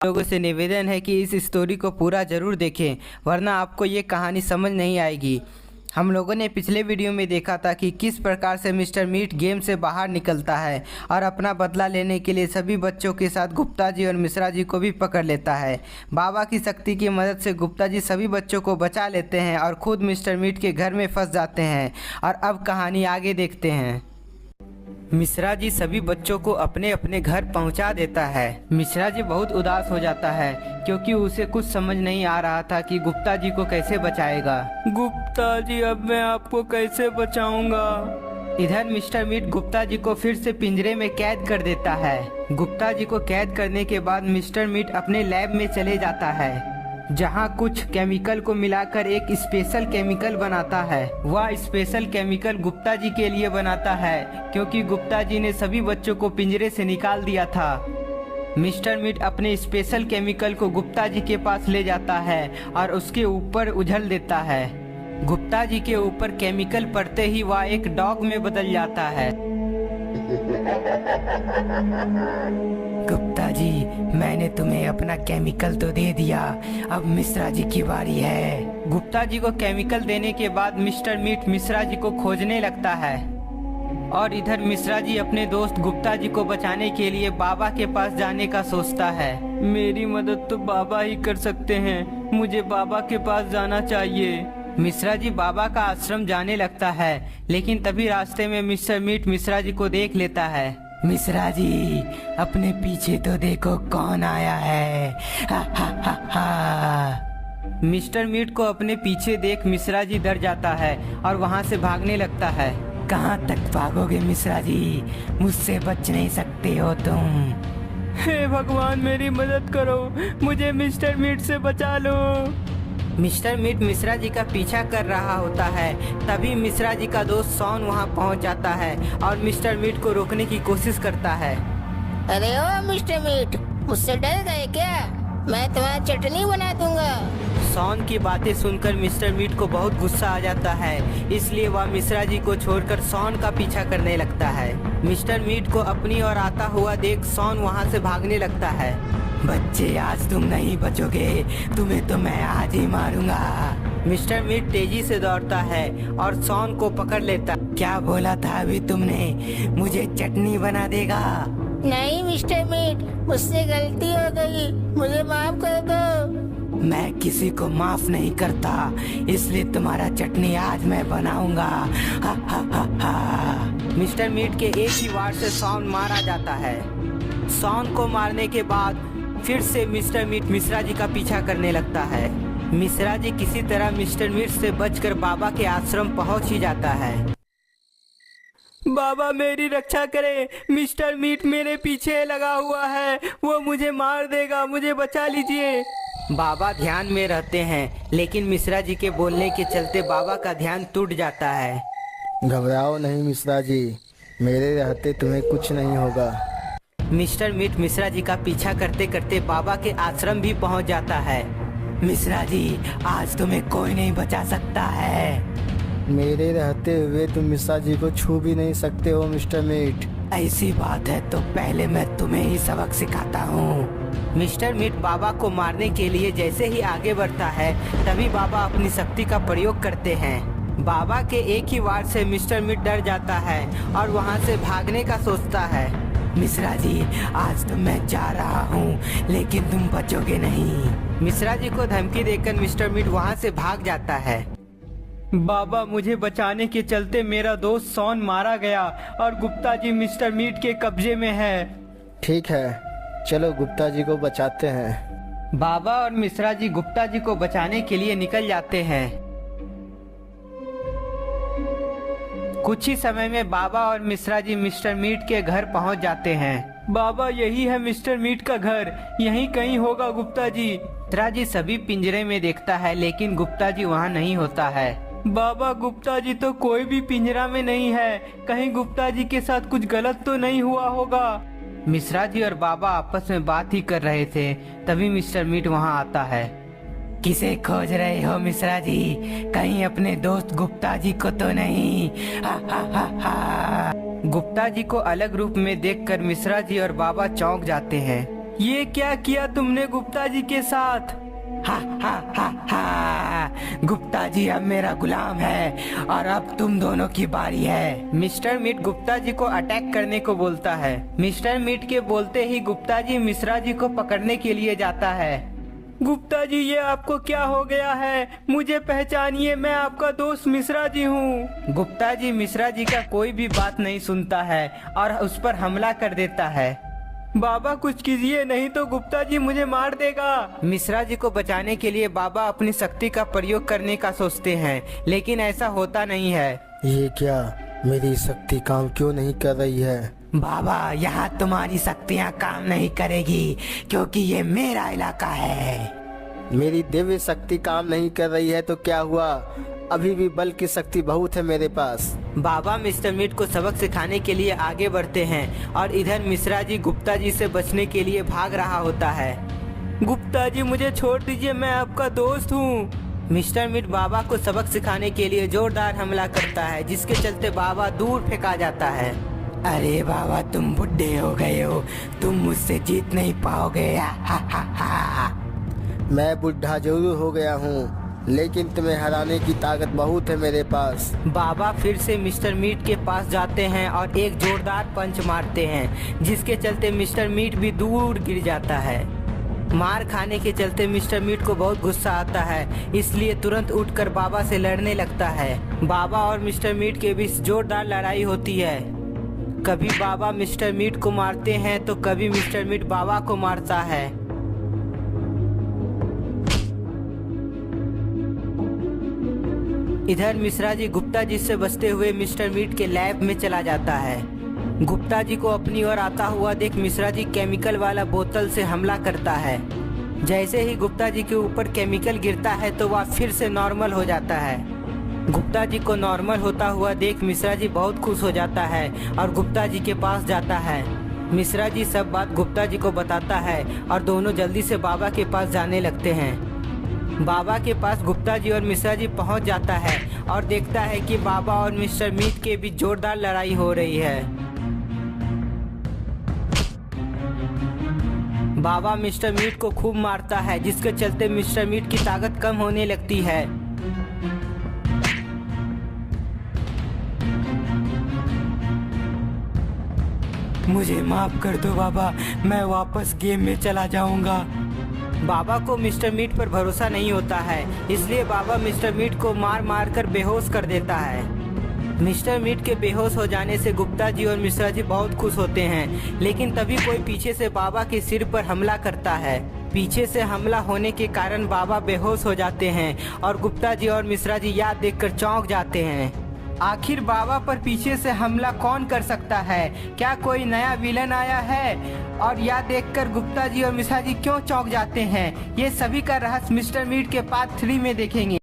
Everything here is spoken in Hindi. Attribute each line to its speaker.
Speaker 1: लोगों से निवेदन है कि इस स्टोरी को पूरा ज़रूर देखें, वरना आपको ये कहानी समझ नहीं आएगी। हम लोगों ने पिछले वीडियो में देखा था कि किस प्रकार से मिस्टर मीट गेम से बाहर निकलता है और अपना बदला लेने के लिए सभी बच्चों के साथ गुप्ता जी और मिश्रा जी को भी पकड़ लेता है। बाबा की शक्ति की मदद से गुप्ता जी सभी बच्चों को बचा लेते हैं और खुद मिस्टर मीट के घर में फंस जाते हैं। और अब कहानी आगे देखते हैं। मिश्रा जी सभी बच्चों को अपने अपने घर पहुंचा देता है। मिश्रा जी बहुत उदास हो जाता है क्योंकि उसे कुछ समझ नहीं आ रहा था कि गुप्ता जी को कैसे बचाएगा। गुप्ता जी, अब मैं आपको कैसे बचाऊंगा? इधर मिस्टर मीट गुप्ता जी को फिर से पिंजरे में कैद कर देता है। गुप्ता जी को कैद करने के बाद मिस्टर मीट अपने लैब में चले जाता है, जहां कुछ केमिकल को मिलाकर एक स्पेशल केमिकल बनाता है। वह स्पेशल केमिकल गुप्ता जी के लिए बनाता है क्योंकि गुप्ता जी ने सभी बच्चों को पिंजरे से निकाल दिया था। मिस्टर मीट अपने स्पेशल केमिकल को गुप्ता जी के पास ले जाता है और उसके ऊपर उझल देता है। गुप्ता जी के ऊपर केमिकल पड़ते ही वह एक डॉग में बदल जाता है। गुप्ता जी, मैंने तुम्हें अपना केमिकल तो दे दिया, अब मिश्रा जी की बारी है। गुप्ता जी को केमिकल देने के बाद मिस्टर मीट मिश्रा जी को खोजने लगता है और इधर मिश्रा जी अपने दोस्त गुप्ता जी को बचाने के लिए बाबा के पास जाने का सोचता है। मेरी मदद तो बाबा ही कर सकते हैं, मुझे बाबा के पास जाना चाहिए। मिश्रा जी बाबा का आश्रम जाने लगता है, लेकिन तभी रास्ते में मिस्टर मीट मिश्रा जी को देख लेता है। मिश्रा जी, अपने पीछे तो देखो कौन आया है। हा हा हा हा। मिस्टर मीट को अपने पीछे देख मिश्रा जी डर जाता है और वहां से भागने लगता है। कहाँ तक भागोगे मिश्रा जी, मुझसे बच नहीं सकते हो तुम। हे भगवान, मेरी मदद करो, मुझे मिस्टर मीट से बचा लो। मिस्टर मीट मिश्रा जी का पीछा कर रहा होता है, तभी मिश्रा जी का दोस्त सॉन वहां पहुंच जाता है और मिस्टर मीट को रोकने की कोशिश करता है।
Speaker 2: अरे ओ मिस्टर मीट, मुझसे डर गए क्या? मैं तुम्हारी चटनी बना दूंगा।
Speaker 1: सॉन की बातें सुनकर मिस्टर मीट को बहुत गुस्सा आ जाता है, इसलिए वह मिश्रा जी को छोड़कर सॉन का पीछा करने लगता है। मिस्टर मीट को अपनी ओर आता हुआ देख सॉन वहां से भागने लगता है। बच्चे, आज तुम नहीं बचोगे, तुम्हें तो मैं आज ही मारूंगा। मिस्टर मीट तेजी से दौड़ता है और सॉन को पकड़ लेता। क्या बोला था अभी तुमने? मुझे चटनी बना देगा?
Speaker 2: नहीं मिस्टर मीट, मुझसे गलती हो गई, मुझे माफ कर दो।
Speaker 1: मैं किसी को माफ नहीं करता, इसलिए तुम्हारा चटनी आज मैं बनाऊंगा। हा हा हा हा। मिस्टर मीट के एक ही वार से सॉन मारा जाता है। सॉन को मारने के बाद फिर से मिस्टर मीट मिश्रा जी का पीछा करने लगता है। मिश्रा जी किसी तरह मिस्टर मीट से बचकर बाबा के आश्रम पहुंच ही जाता है। बाबा, मेरी रक्षा करें, मिस्टर मीट मेरे पीछे लगा हुआ है, वो मुझे मार देगा, मुझे बचा लीजिए। बाबा ध्यान में रहते हैं, लेकिन मिश्रा जी के बोलने के चलते बाबा का ध्यान टूट जाता है।
Speaker 3: घबराओ नहीं मिश्रा जी, मेरे रहते तुम्हें कुछ नहीं होगा।
Speaker 1: मिस्टर मीट मिश्रा जी का पीछा करते करते बाबा के आश्रम भी पहुंच जाता है। मिश्रा जी, आज तुम्हें कोई नहीं बचा सकता है।
Speaker 3: मेरे रहते हुए तुम मिश्रा जी को छू भी नहीं सकते हो मिस्टर मीट।
Speaker 1: ऐसी बात है तो पहले मैं तुम्हें ही सबक सिखाता हूँ। मिस्टर मीट बाबा को मारने के लिए जैसे ही आगे बढ़ता है, तभी बाबा अपनी शक्ति का प्रयोग करते हैं। बाबा के एक ही वार से मिस्टर मीट डर जाता है और वहाँ से भागने का सोचता है। मिश्रा जी, आज तो मैं जा रहा हूँ, लेकिन तुम बचोगे नहीं। मिश्रा जी को धमकी देकर मिस्टर मीट वहाँ से भाग जाता है। बाबा, मुझे बचाने के चलते मेरा दोस्त सॉन मारा गया और गुप्ता जी मिस्टर मीट के कब्जे में है।
Speaker 3: ठीक है, चलो गुप्ता जी को बचाते हैं।
Speaker 1: बाबा और मिश्रा जी गुप्ता जी को बचाने के लिए निकल जाते हैं। कुछ ही समय में बाबा और मिश्रा जी मिस्टर मीट के घर पहुंच जाते हैं। बाबा, यही है मिस्टर मीट का घर, यहीं कहीं होगा गुप्ता जी। मिश्रा जी सभी पिंजरे में देखता है, लेकिन गुप्ता जी वहाँ नहीं होता है। बाबा, गुप्ता जी तो कोई भी पिंजरा में नहीं है, कहीं गुप्ता जी के साथ कुछ गलत तो नहीं हुआ होगा। मिश्रा जी और बाबा आपस में बात ही कर रहे थे, तभी मिस्टर मीट वहाँ आता है। किसे खोज रहे हो मिश्रा जी? कहीं अपने दोस्त गुप्ता जी को तो नहीं? हा हा हा हा। गुप्ता जी को अलग रूप में देखकर मिश्रा जी और बाबा चौंक जाते हैं। ये क्या किया तुमने गुप्ता जी के साथ? हा हा हा हा, गुप्ता जी अब मेरा गुलाम है और अब तुम दोनों की बारी है। मिस्टर मीट गुप्ता जी को अटैक करने को बोलता है। मिस्टर मीट के बोलते ही गुप्ता जी मिश्रा जी को पकड़ने के लिए जाता है। गुप्ता जी, ये आपको क्या हो गया है? मुझे पहचानिए, मैं आपका दोस्त मिश्रा जी हूँ। गुप्ता जी मिश्रा जी का कोई भी बात नहीं सुनता है और उस पर हमला कर देता है। बाबा कुछ कीजिए, नहीं तो गुप्ता जी मुझे मार देगा। मिश्रा जी को बचाने के लिए बाबा अपनी शक्ति का प्रयोग करने का सोचते हैं, लेकिन ऐसा होता नहीं है।
Speaker 3: ये क्या, मेरी शक्ति काम क्यों नहीं कर रही है?
Speaker 1: बाबा, यहाँ तुम्हारी शक्तियाँ काम नहीं करेगी क्योंकि ये मेरा इलाका है।
Speaker 3: मेरी दिव्य शक्ति काम नहीं कर रही है तो क्या हुआ? अभी भी बल की शक्ति बहुत है मेरे पास।
Speaker 1: बाबा मिस्टर मीट को सबक सिखाने के लिए आगे बढ़ते हैं और इधर मिश्रा जी गुप्ता जी से बचने के लिए भाग रहा होता है। गुप्ता जी मुझे छोड़ दीजिए, मैं आपका दोस्त हूँ। मिस्टर मीट बाबा को सबक सिखाने के लिए जोरदार हमला करता है, जिसके चलते बाबा दूर फेंका जाता है। अरे बाबा, तुम बुढ़े हो गए हो, तुम मुझसे जीत नहीं पाओगे। हा हा हा।
Speaker 3: मैं बुढ़ा जरूर हो गया हूँ, लेकिन तुम्हें हराने की ताकत बहुत है मेरे पास।
Speaker 1: बाबा फिर से मिस्टर मीट के पास जाते हैं और एक जोरदार पंच मारते हैं, जिसके चलते मिस्टर मीट भी दूर गिर जाता है। मार खाने के चलते मिस्टर मीट को बहुत गुस्सा आता है, इसलिए तुरंत उठकर बाबा से लड़ने लगता है। बाबा और मिस्टर मीट के बीच जोरदार लड़ाई होती है। कभी बाबा मिस्टर मीट को मारते हैं तो कभी मिस्टर मीट बाबा को मारता है। इधर मिश्रा जी गुप्ता जी से बचते हुए मिस्टर मीट के लैब में चला जाता है। गुप्ता जी को अपनी ओर आता हुआ देख मिश्रा जी केमिकल वाला बोतल से हमला करता है। जैसे ही गुप्ता जी के ऊपर केमिकल गिरता है तो वह फिर से नॉर्मल हो जाता है। गुप्ता जी को नॉर्मल होता हुआ देख मिश्रा जी बहुत खुश हो जाता है और गुप्ता जी के पास जाता है। मिश्रा जी सब बात गुप्ता जी को बताता है और दोनों जल्दी से बाबा के पास जाने लगते हैं। बाबा के पास गुप्ता जी और मिश्रा जी पहुंच जाता है और देखता है कि बाबा और मिस्टर मीट के बीच जोरदार लड़ाई हो रही है। बाबा मिस्टर मीट को खूब मारता है, जिसके चलते मिस्टर मीट की ताकत कम होने लगती है। मुझे माफ कर दो बाबा, मैं वापस गेम में चला जाऊंगा। बाबा को मिस्टर मीट पर भरोसा नहीं होता है, इसलिए बाबा मिस्टर मीट को मार मार कर बेहोश कर देता है। मिस्टर मीट के बेहोश हो जाने से गुप्ता जी और मिश्रा जी बहुत खुश होते हैं, लेकिन तभी कोई पीछे से बाबा के सिर पर हमला करता है। पीछे से हमला होने के कारण बाबा बेहोश हो जाते हैं और गुप्ता जी और मिश्रा जी याद देखकर चौंक जाते हैं। आखिर बाबा पर पीछे से हमला कौन कर सकता है? क्या कोई नया विलन आया है? और यह देखकर गुप्ता जी और मिश्रा जी क्यों चौंक जाते हैं? ये सभी का रहस्य मिस्टर मीट के पार्ट 3 में देखेंगे।